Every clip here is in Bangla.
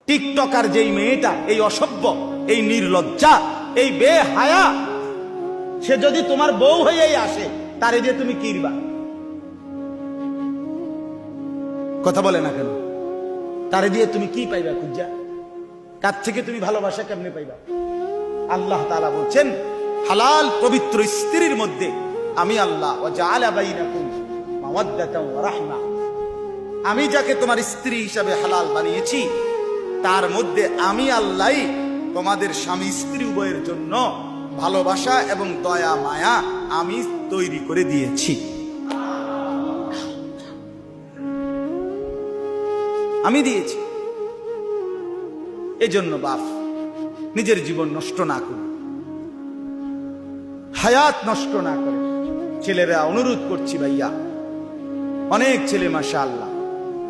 টিকটকার যেই মেয়েটা, এই অসভ্য, এই নির্লজ্জা, এই বেহায়া, সে যদি তোমার বউ হয়েই আসে, তারে দিয়ে তুমি কিরবা? কথা বলে না কেন? তারে দিয়ে তুমি কি পাইবা খুঁজা? কার থেকে তুমি ভালোবাসা কেমনে পাইবা? আল্লাহ তাআলা বলছেন, হালাল পবিত্র স্ত্রীর মধ্যে আমি আল্লাহ ওয়া জাআলা বাইনাকুম মাওয়াদ্দাতাও ওয়া রাহমা, আমি যাকে তোমার স্ত্রী হিসাবে হালাল বানিয়েছি, তার মধ্যে আমি আল্লাহই তোমাদের স্বামী স্ত্রী উভয়ের জন্য ভালোবাসা এবং দয়া মায়া আমি তৈরি করে দিয়েছি। আমি দিয়েছি। এজন্য বাপ নিজের জীবন নষ্ট না করে, হায়াত নষ্ট না করে, ছেলেরা অনুরোধ করছি ভাইয়া, অনেক ছেলে মাশাআল্লাহ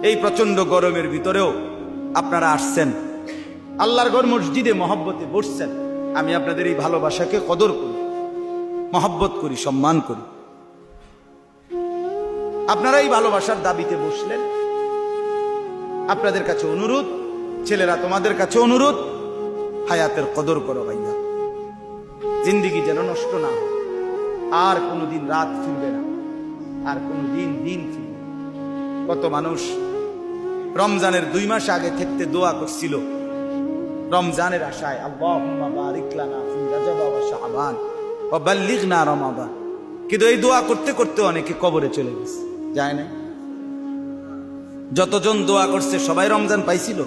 এই প্রচন্ড গরমের ভিতরেও আপনারা আসছেন, আল্লাহর ঘর মসজিদে মহব্বতে বসছেন। আমি আপনাদের এই ভালোবাসাকে কদর করি, মহব্বত করি, সম্মান করি। আপনারা এই ভালোবাসার দাবিতে বসলেন। আপনাদের কাছে অনুরোধ, ছেলেরা তোমাদের কাছে অনুরোধ, হায়াতের কদর করো ভাইয়া, জিন্দিগি যেন নষ্ট না হয়। আর কোনোদিন রাত ফিরবে না, আর কোনোদিন দিন ফিরবে। কত মানুষ রমজানের 2 মাস আগে থেকে দোয়া করছিল রমজানের আশায়, আল্লাহুম্মা বারিক লানা ফি রাজব ওয়া শাবান ওয়া বাল্লিগনা রমাদান, কিন্তু এই দোয়া করতে করতে অনেকে কবরে চলে গেছে, যায় না। যতজন দোয়া করছে সবাই রমজান পাইছিল?